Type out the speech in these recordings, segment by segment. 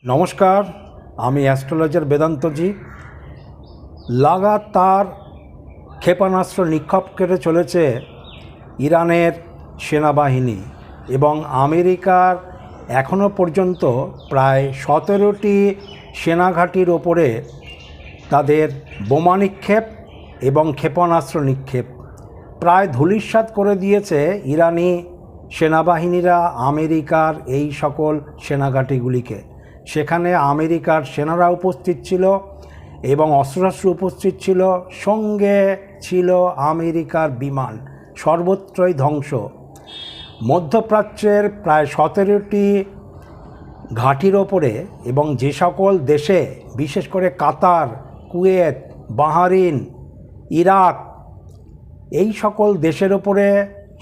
নমস্কার, আমি অ্যাস্ট্রোলজার বেদান্তজি। লাগাতার ক্ষেপণাস্ত্র নিক্ষেপ করে চলেছে ইরানের সেনাবাহিনী এবং আমেরিকার এখনও পর্যন্ত প্রায় 17টি সেনাঘাঁটির ওপরে তাদের বোমা নিক্ষেপ এবং ক্ষেপণাস্ত্র নিক্ষেপ প্রায় ধূলিসাৎ করে দিয়েছে ইরানি সেনাবাহিনীরা আমেরিকার এই সকল সেনাঘাঁটিগুলিকে। সেখানে আমেরিকার সেনারা উপস্থিত ছিল এবং অস্ত্রশস্ত্র উপস্থিত ছিল, সঙ্গে ছিল আমেরিকার বিমান। সর্বত্রই ধ্বংস। মধ্যপ্রাচ্যের প্রায় 17টি ঘাঁটির ওপরে এবং যে সকল দেশে, বিশেষ করে কাতার, কুয়েত, বাহরিন, ইরাক, এই সকল দেশের ওপরে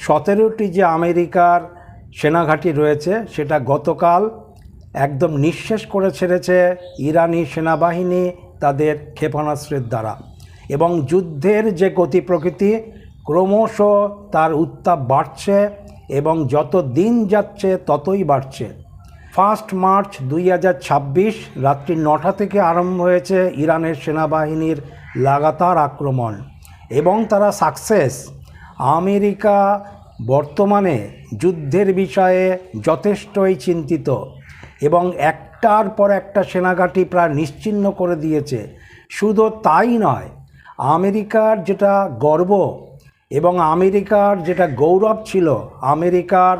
17টি যে আমেরিকার সেনাঘাঁটি রয়েছে সেটা গতকাল একদম নিঃশেষ করে ছেড়েছে ইরানি সেনাবাহিনী তাদের ক্ষেপণাস্ত্রের দ্বারা। এবং যুদ্ধের যে গতি প্রকৃতি, ক্রমশ তার উত্তাপ বাড়ছে এবং যত দিন যাচ্ছে ততই বাড়ছে। 1 মার্চ 2026 রাত্রি 9টা থেকে আরম্ভ হয়েছে ইরানের সেনাবাহিনীর লাগাতার আক্রমণ এবং তারা সাকসেস। আমেরিকা বর্তমানে যুদ্ধের বিষয়ে যথেষ্টই চিন্তিত এবং একটার পর একটা সেনাঘাঁটি প্রায় নিশ্চিহ্ন করে দিয়েছে। শুধু তাই নয়, আমেরিকার যেটা গর্ব এবং আমেরিকার যেটা গৌরব ছিল, আমেরিকার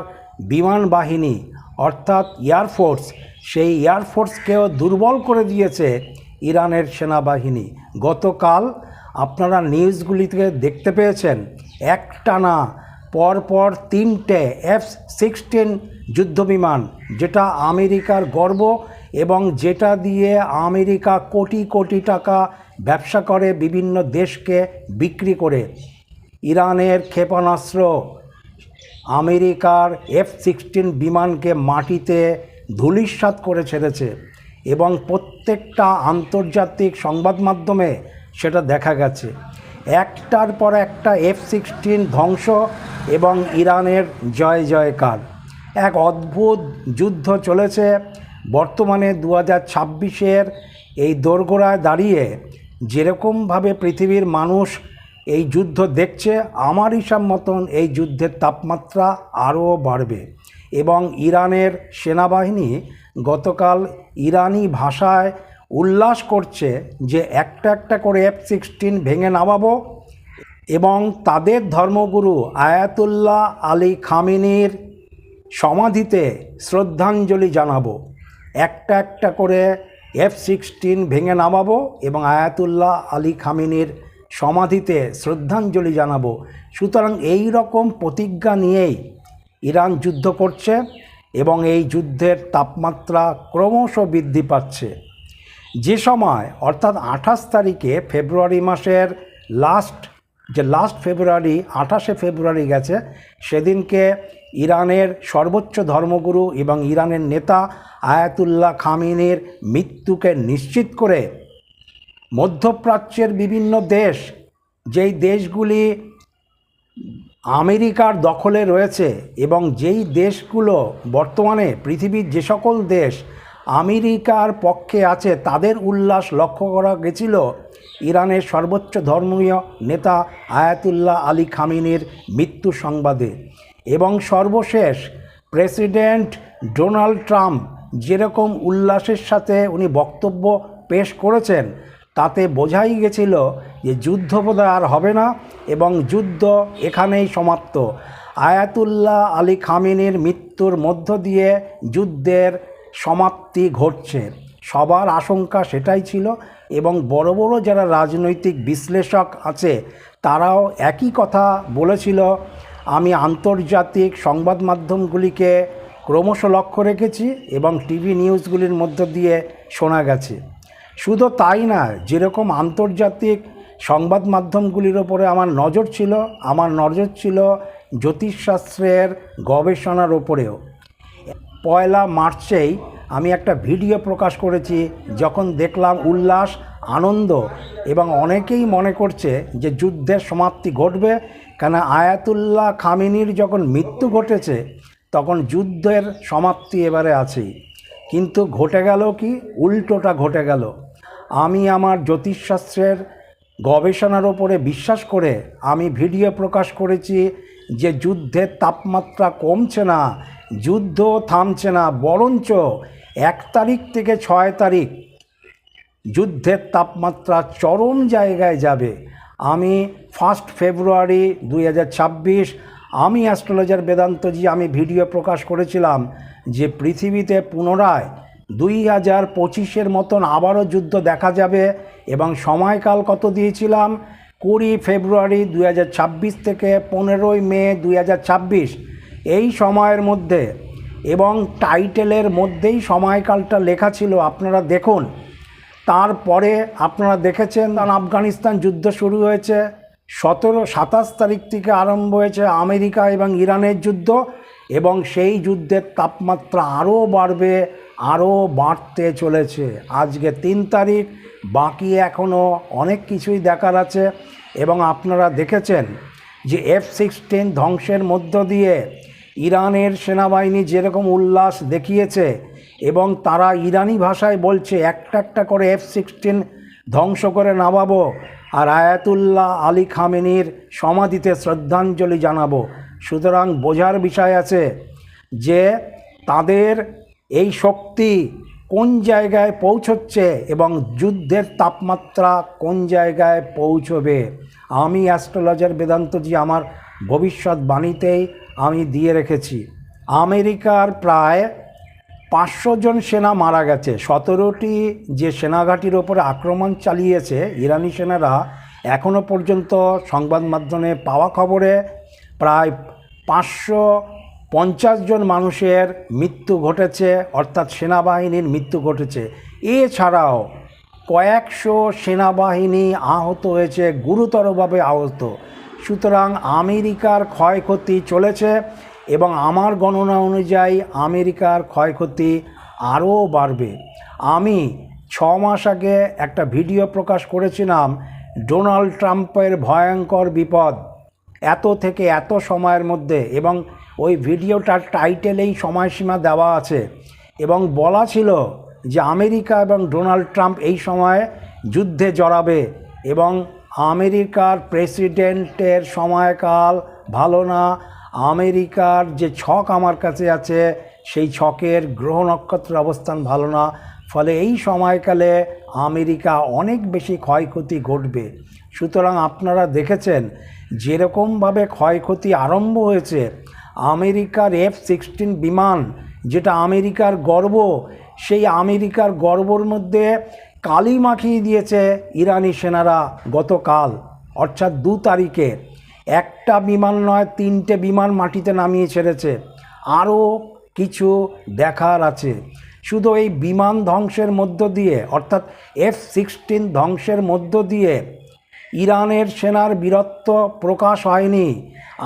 বিমান বাহিনী অর্থাৎ এয়ারফোর্স, সেই এয়ারফোর্সকেও দুর্বল করে দিয়েছে ইরানের সেনাবাহিনী। গতকাল আপনারা নিউজগুলিতে দেখতে পেয়েছেন একটানা পরপর 3টে F-16 যুদ্ধবিমান, যেটা আমেরিকার গর্ব এবং যেটা দিয়ে আমেরিকা কোটি কোটি টাকা ব্যবসা করে বিভিন্ন দেশকে বিক্রি করে। ইরানের ক্ষেপণাস্ত্র আমেরিকার F-16 বিমানকে মাটিতে ধূলিসাৎ করে ছেড়েছে এবং প্রত্যেকটা আন্তর্জাতিক সংবাদ মাধ্যমে সেটা দেখা গেছে। একটার পর একটা F-16 ধ্বংস এবং ইরানের জয় জয়কার। এক অদ্ভুত যুদ্ধ চলেছে বর্তমানে 2026-এর এই দোরগোড়ায় দাঁড়িয়ে। যেরকমভাবে পৃথিবীর মানুষ এই যুদ্ধ দেখছে, আমার হিসাব মতন এই যুদ্ধের তাপমাত্রা আরও বাড়বে। এবং ইরানের সেনাবাহিনী গতকাল ইরানি ভাষায় উল্লাস করছে যে একটা একটা করে F-16 ভেঙে নামাবো এবং তাদের ধর্মগুরু আয়াতুল্লাহ আলী খামেনির সমাধিতে শ্রদ্ধাঞ্জলি জানাবো। একটা একটা করে F-16 ভেঙে নামাবো এবং আয়াতুল্লাহ আলী খামেনির সমাধিতে শ্রদ্ধাঞ্জলি জানাবো। সুতরাং এই রকম প্রতিজ্ঞা নিয়েই ইরান যুদ্ধ করছে এবং এই যুদ্ধের তাপমাত্রা ক্রমশ বৃদ্ধি পাচ্ছে। যে সময় অর্থাৎ 28 তারিখে ফেব্রুয়ারি মাসের লাস্ট ফেব্রুয়ারি, 28শে ফেব্রুয়ারি গেছে, সেদিনকে ইরানের সর্বোচ্চ ধর্মগুরু এবং ইরানের নেতা আয়াতুল্লাহ খামেনির মৃত্যুকে নিশ্চিত করে মধ্যপ্রাচ্যের বিভিন্ন দেশ, যেই দেশগুলি আমেরিকার দখলে রয়েছে এবং যেই দেশগুলো বর্তমানে পৃথিবীর যে সকল দেশ আমেরিকার পক্ষে আছে, তাদের উল্লাস লক্ষ্য করা গেছিল ইরানের সর্বোচ্চ ধর্মীয় নেতা আয়াতুল্লাহ আলী খামেনির মৃত্যু সংবাদে। এবং সর্বশেষ প্রেসিডেন্ট ডোনাল্ড ট্রাম্প যেরকম উল্লাসের সাথে উনি বক্তব্য পেশ করেছেন, তাতে বোঝাই গেছিল যে যুদ্ধ বোধহয় আর হবে না এবং যুদ্ধ এখানেই সমাপ্ত। আয়াতুল্লাহ আলী খামেনির মৃত্যুর মধ্য দিয়ে যুদ্ধের সমাপ্তি ঘটছে। সবার আশঙ্কা সেটাই ছিল এবং বড় বড় যারা রাজনৈতিক বিশ্লেষক আছে তারাও একই কথা বলেছিল। আমি আন্তর্জাতিক সংবাদ মাধ্যমগুলিকে ক্রমশ লক্ষ্য রেখেছি এবং টিভি নিউজগুলির মধ্য দিয়ে শোনা গেছে। শুধু তাই না, যেরকম আন্তর্জাতিক সংবাদ মাধ্যমগুলির ওপরে আমার নজর ছিল জ্যোতিষশাস্ত্রের গবেষণার ওপরেও। 1 মার্চেই আমি একটা ভিডিও প্রকাশ করেছি, যখন দেখলাম উল্লাস, আনন্দ এবং অনেকেই মনে করছে যে যুদ্ধের সমাপ্তি ঘটবে। কেন আয়াতুল্লাহ খামেনির যখন মৃত্যু ঘটেছে তখন যুদ্ধের সমাপ্তি এবারে আছেই। কিন্তু ঘটে গেল কি, উল্টোটা ঘটে গেল। আমি আমার জ্যোতিষশাস্ত্রের গবেষণার ওপরে বিশ্বাস করে আমি ভিডিও প্রকাশ করেছি যে যুদ্ধের তাপমাত্রা কমছে না, যুদ্ধ থামছে না, বরঞ্চ 1 তারিখ থেকে 6 তারিখ যুদ্ধের তাপমাত্রা চরম জায়গায় যাবে। আমি 1 ফেব্রুয়ারি 2026 আমি অ্যাস্ট্রোলজার বেদান্তজি আমি ভিডিও প্রকাশ করেছিলাম যে পৃথিবীতে পুনরায় 2025-এর মতন আবারও যুদ্ধ দেখা যাবে, এবং সময়কাল কত দিয়েছিলাম, 20 ফেব্রুয়ারি 2026 থেকে 15 মে 2026, এই সময়ের মধ্যে, এবং টাইটেলের মধ্যেই সময়কালটা লেখা ছিল, আপনারা দেখুন। তারপরে আপনারা দেখেছেন আফগানিস্তান যুদ্ধ শুরু হয়েছে, 27 তারিখ থেকে আরম্ভ হয়েছে আমেরিকা এবং ইরানের যুদ্ধ, এবং সেই যুদ্ধের তাপমাত্রা আরও বাড়বে, আরও বাড়তে চলেছে। আজকে 3 তারিখ, বাকি এখনও অনেক কিছুই দেখার আছে। এবং আপনারা দেখেছেন যে F-16 ধ্বংসের মধ্য দিয়ে ইরানের সেনাবাহিনী যেরকম উল্লাস দেখিয়েছে, এবং তারা ইরানি ভাষায় বলছে একটা একটা করে F-16 ধ্বংস করে নামাবো, আর আয়াতুল্লাহ আলী খামেনির সমাধিতে শ্রদ্ধাঞ্জলি জানাবো। সুতরাং বোঝার বিষয় আছে যে তাদের এই শক্তি কোন জায়গায় পৌঁছচ্ছে এবং যুদ্ধের তাপমাত্রা কোন জায়গায় পৌঁছবে। আমি অ্যাস্ট্রোলজার বেদান্তজি আমার ভবিষ্যৎবাণীতেই আমি দিয়ে রেখেছি। আমেরিকার প্রায় 500 জন সেনা মারা গেছে। 17টি যে সেনাঘাঁটির ওপরে আক্রমণ চালিয়েছে ইরানি সেনারা, এখনও পর্যন্ত সংবাদ মাধ্যমে পাওয়া খবরে প্রায় 550 জন মানুষের মৃত্যু ঘটেছে, অর্থাৎ সেনাবাহিনীর মৃত্যু ঘটেছে। এছাড়াও কয়েকশো সেনাবাহিনী আহত হয়েছে, গুরুতরভাবে আহত। সুতরাং আমেরিকার ক্ষয়ক্ষতি চলেছে, এবং আমার গণনা অনুযায়ী আমেরিকার ক্ষয়ক্ষতি আরও বাড়বে। আমি 6 মাস আগে একটা ভিডিও প্রকাশ করেছিলাম ডোনাল্ড ট্রাম্পের ভয়ঙ্কর বিপদ এত থেকে এত সময়ের মধ্যে, এবং ওই ভিডিওটার টাইটেলেই সময়সীমা দেওয়া আছে, এবং বলা ছিল যে আমেরিকা এবং ডোনাল্ড ট্রাম্প এই সময়ে যুদ্ধে জড়াবে, এবং আমেরিকার প্রেসিডেন্টের সময়কাল ভালো না। আমেরিকার যে ছক আমার কাছে আছে সেই ছকের গ্রহ নক্ষত্রের অবস্থান ভালো না, ফলে এই সময়কালে আমেরিকা অনেক বেশি ক্ষয়ক্ষতি ঘটবে। সুতরাং আপনারা দেখেছেন যেরকমভাবে ক্ষয়ক্ষতি আরম্ভ হয়েছে, আমেরিকার F-16 বিমান যেটা আমেরিকার গর্ব, সেই আমেরিকার গর্বর মধ্যে কালি মাখিয়ে দিয়েছে ইরানি সেনারা গতকাল, অর্থাৎ 2 তারিখে। একটা বিমান নয়, 3টে বিমান মাটিতে নামিয়ে ছেড়েছে। আরও কিছু দেখার আছে। শুধু এই বিমান ধ্বংসের মধ্য দিয়ে, অর্থাৎ F-16 ধ্বংসের মধ্য দিয়ে ইরানের সেনার বীরত্ব প্রকাশ হয়নি,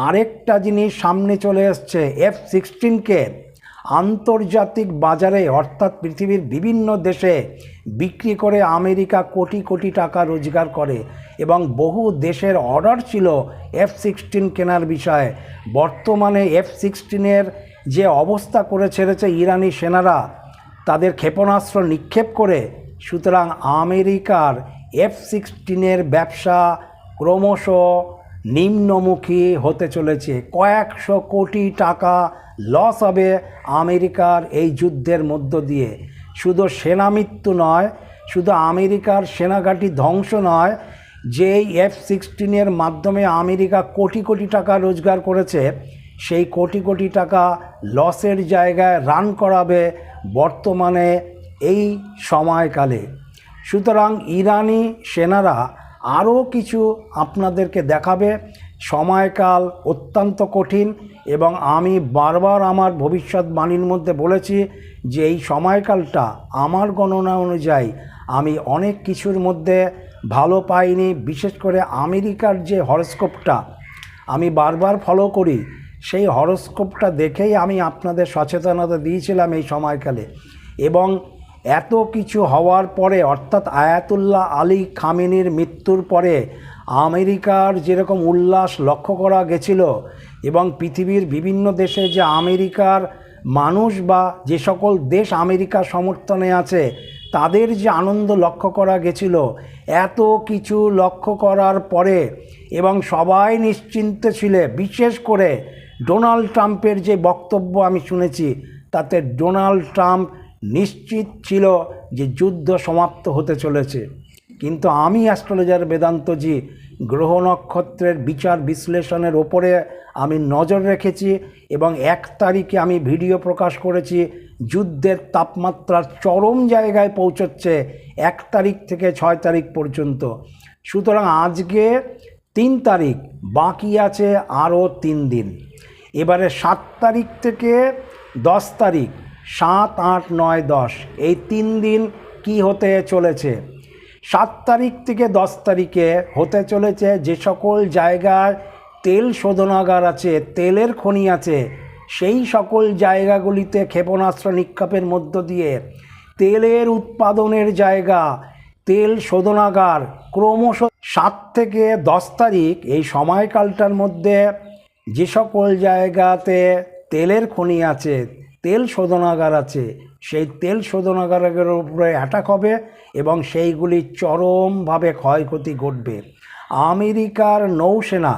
আরেকটা জিনিস সামনে চলে এসছে। F-16কে আন্তর্জাতিক বাজারে, অর্থাৎ পৃথিবীর বিভিন্ন দেশে বিক্রি করে আমেরিকা কোটি কোটি টাকা রোজগার করে, এবং বহু দেশের অর্ডার ছিল F-16 কেনার বিষয়ে। বর্তমানে F-16-এর যে অবস্থা করে ছেড়েছে ইরানি সেনারা তাদের ক্ষেপণাস্ত্র নিক্ষেপ করে, সুতরাং আমেরিকার F-16-এর ব্যবসা ক্রমশ নিম্নমুখী হতে চলেছে। কয়েকশো কোটি টাকা লস হবে আমেরিকার এই যুদ্ধের মধ্য দিয়ে। শুধু সেনা মৃত্যু নয়, শুধু আমেরিকার সেনাঘাঁটি ধ্বংস নয়, যেই F-16-এর মাধ্যমে আমেরিকা কোটি কোটি টাকা রোজগার করেছে, সেই কোটি কোটি টাকা লসের জায়গায় রান করাবে বর্তমানে এই সময়কালে। সুতরাং ইরানি সেনারা আরও কিছু আপনাদেরকে দেখাবে। সময়কাল অত্যন্ত কঠিন, এবং আমি বারবার আমার ভবিষ্যৎবাণীর মধ্যে বলেছি যে এই সময়কালটা আমার গণনা অনুযায়ী আমি অনেক কিছুর মধ্যে ভালো পাইনি। বিশেষ করে আমেরিকার যে হরস্কোপটা আমি বারবার ফলো করি, সেই হরস্কোপটা দেখেই আমি আপনাদের সচেতনতা দিয়েছিলাম এই সময়কালে। এবং এত কিছু হওয়ার পরে, অর্থাৎ আয়াতুল্লাহ আলী খামেনির মৃত্যুর পরে আমেরিকার যেরকম উল্লাস লক্ষ্য করা গেছিল, এবং পৃথিবীর বিভিন্ন দেশে যে আমেরিকার মানুষ বা যে সকল দেশ আমেরিকার সমর্থনে আছে তাদের যে আনন্দ লক্ষ্য করা গেছিল, এত কিছু লক্ষ্য করার পরে এবং সবাই নিশ্চিন্ত ছিল, বিশেষ করে ডোনাল্ড ট্রাম্পের যে বক্তব্য আমি শুনেছি তাতে ডোনাল্ড ট্রাম্প নিশ্চিত ছিল যে যুদ্ধ সমাপ্ত হতে চলেছে। কিন্তু আমি অ্যাস্ট্রোলজার বেদান্তজি গ্রহ নক্ষত্রের বিচার বিশ্লেষণের ওপরে আমি নজর রেখেছি এবং 1 তারিখে আমি ভিডিও প্রকাশ করেছি যুদ্ধের তাপমাত্রা চরম জায়গায় পৌঁছচ্ছে 1 তারিখ থেকে 6 তারিখ পর্যন্ত। সুতরাং আজকে 3 তারিখ, বাকি আছে আরও 3 দিন। এবারে 7 তারিখ থেকে 10 তারিখ, 7, 8, 9, 10 এই 3 দিন কি হতে চলেছে। 7 তারিখ থেকে 10 তারিখে হতে চলেছে যে সকল জায়গায় তেল শোধনাগার আছে, তেলের খনি আছে, সেই সকল জায়গাগুলিতে ক্ষেপণাস্ত্র নিক্ষেপের মধ্য দিয়ে তেলের উৎপাদনের জায়গা, তেল শোধনাগার ক্রমশ 7 থেকে 10 তারিখ এই সময়কালটার মধ্যে যে সকল জায়গাতে তেলের খনি আছে, তেল শোধনাগার আছে, সেই তেল শোধনাগারের উপরে অ্যাটাক হবে এবং সেইগুলি চরমভাবে ক্ষয়ক্ষতি ঘটবে। আমেরিকার নৌসেনা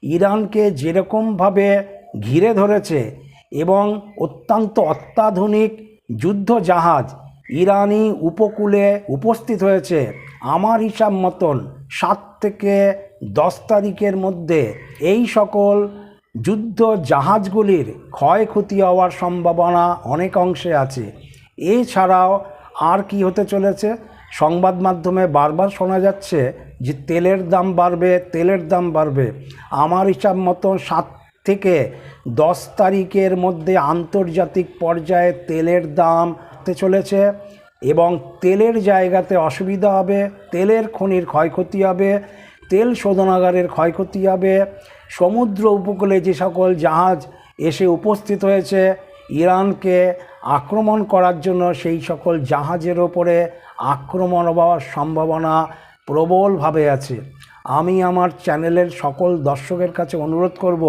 ইরানকে যেরকমভাবে ঘিরে ধরেছে এবং অত্যন্ত অত্যাধুনিক যুদ্ধ জাহাজ ইরানি উপকূলে উপস্থিত হয়েছে, আমার হিসাব মতন 7 থেকে 10 তারিখের মধ্যে এই সকল যুদ্ধ জাহাজগুলির ক্ষয়ক্ষতি হওয়ার সম্ভাবনা অনেক অংশে আছে। এছাড়াও আর কি হতে চলেছে, সংবাদ মাধ্যমে বারবার শোনা যাচ্ছে যে তেলের দাম বাড়বে, তেলের দাম বাড়বে। আমার হিসাব মতো 7 থেকে 10 তারিখের মধ্যে আন্তর্জাতিক পর্যায়ে তেলের দাম হতে চলেছে এবং তেলের জায়গাতে অসুবিধা হবে, তেলের খনির ক্ষয়ক্ষতি হবে, তেল শোধনাগারের ক্ষয়ক্ষতি হবে। সমুদ্র উপকূলে যে সকল জাহাজ এসে উপস্থিত হয়েছে ইরানকে আক্রমণ করার জন্য, সেই সকল জাহাজের ওপরে আক্রমণ হওয়ার সম্ভাবনা প্রবলভাবে আছে। আমি আমার চ্যানেলের সকল দর্শকের কাছে অনুরোধ করব,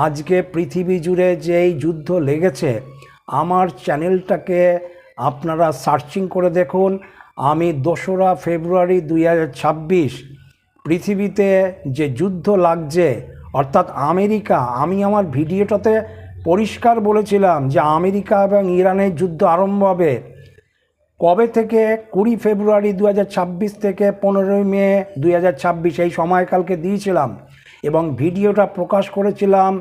আজকে পৃথিবী জুড়ে যে এই যুদ্ধ লেগেছে, আমার চ্যানেলটাকে আপনারা সার্চিং করে দেখুন। আমি 2রা ফেব্রুয়ারি 2026 পৃথিবীতে যে যুদ্ধ লাগছে অর্থাৎ আমেরিকা, আমি আমার ভিডিওটাতে পরিষ্কার বলেছিলাম যে আমেরিকা এবং ইরানের যুদ্ধ আরম্ভ হবে কবে থেকে, 20 ফেব্রুয়ারি 2026 থেকে 15 মে 2026 এই সময়কালকে দিয়েছিলাম এবং ভিডিওটা প্রকাশ করেছিলাম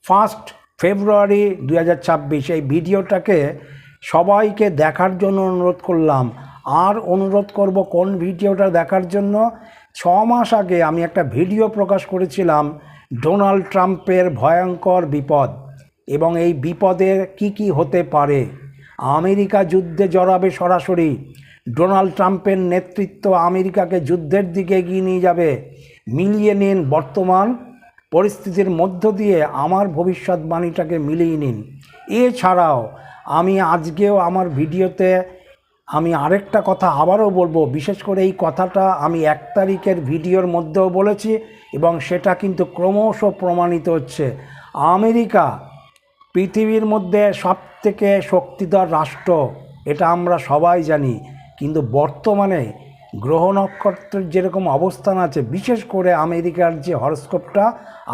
1 ফেব্রুয়ারি 2026। এই ভিডিওটাকে সবাইকে দেখার জন্য অনুরোধ করলাম। আর অনুরোধ করব কোন ভিডিওটা দেখার জন্য, 6 মাস আগে আমি একটা ভিডিও প্রকাশ করেছিলাম ডোনাল্ড ট্রাম্পের ভয়ঙ্কর বিপদ এবং এই বিপদের কি হতে পারে। আমেরিকা যুদ্ধে জড়াবে সরাসরি, ডোনাল্ড ট্রাম্পের নেতৃত্ব আমেরিকাকে যুদ্ধের দিকে এগিয়ে নিয়ে যাবে। মিলিয়ে নিন বর্তমান পরিস্থিতির মধ্য দিয়ে আমার ভবিষ্যৎবাণীটাকে মিলিয়ে নিন। এছাড়াও আমি আজকেও আমার ভিডিওতে আমি আরেকটা কথা আবারও বলবো, বিশেষ করে এই কথাটা আমি 1 তারিখের ভিডিওর মধ্যেও বলেছি এবং সেটা কিন্তু ক্রমশ প্রমাণিত হচ্ছে। আমেরিকা পৃথিবীর মধ্যে সবথেকে শক্তিধর রাষ্ট্র, এটা আমরা সবাই জানি, কিন্তু বর্তমানে গ্রহ নক্ষত্রের যেরকম অবস্থান আছে, বিশেষ করে আমেরিকার যে হরস্কোপটা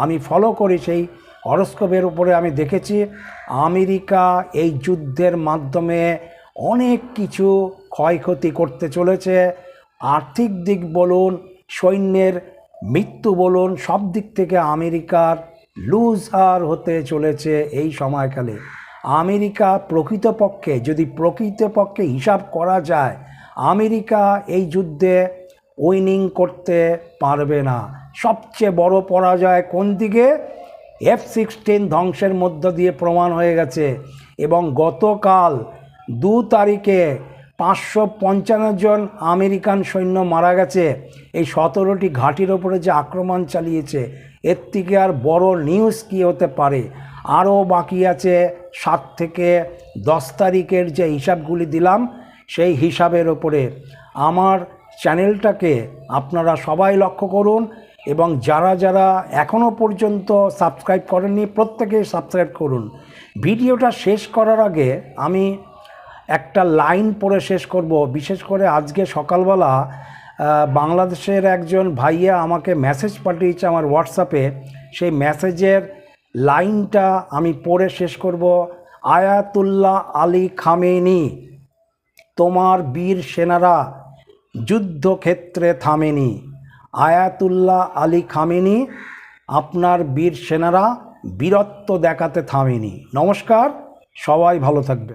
আমি ফলো করি, সেই হরস্কোপের উপরে আমি দেখেছি আমেরিকা এই যুদ্ধের মাধ্যমে অনেক কিছু ক্ষয়ক্ষতি করতে চলেছে। আর্থিক দিক বলুন, সৈন্যের মৃত্যু বলুন, সব দিক থেকে আমেরিকার লুজার হতে চলেছে এই সময়কালে। আমেরিকা প্রকৃতপক্ষে, যদি প্রকৃতপক্ষে হিসাব করা যায়, আমেরিকা এই যুদ্ধে উইনিং করতে পারবে না। সবচেয়ে বড় পরাজয় কোন দিকে, F-16 ধ্বংসের মধ্য দিয়ে প্রমাণ হয়ে গেছে এবং গতকাল 2 তারিখে 555 জন আমেরিকান সৈন্য মারা গেছে এই 17টি ঘাঁটির ওপরে যে আক্রমণ চালিয়েছে। এর থেকে আর বড় নিউজ কী হতে পারে। আরও বাকি আছে 7 থেকে 10 তারিখের যে হিসাবগুলি দিলাম, সেই হিসাবের ওপরে আমার চ্যানেলটাকে আপনারা সবাই লক্ষ্য করুন এবং যারা যারা এখনও পর্যন্ত সাবস্ক্রাইব করেননি প্রত্যেকেই সাবস্ক্রাইব করুন। ভিডিওটা শেষ করার আগে আমি একটা লাইন পড়ে শেষ করব। বিশেষ করে আজকে সকালবেলা বাংলাদেশের একজন ভাইয়া আমাকে মেসেজ পাঠিয়েছে আমার হোয়াটসঅ্যাপে। সেই মেসেজের লাইনটা আমি পড়ে শেষ করব। আয়াতুল্লাহ আলী খামেনি, তোমার বীর সেনারা যুদ্ধক্ষেত্রে থামেনি। আয়াতুল্লাহ আলী খামেনি, আপনার বীর সেনারা বীরত্ব দেখাতে থামেনি। নমস্কার, সবাই ভালো থাকবে।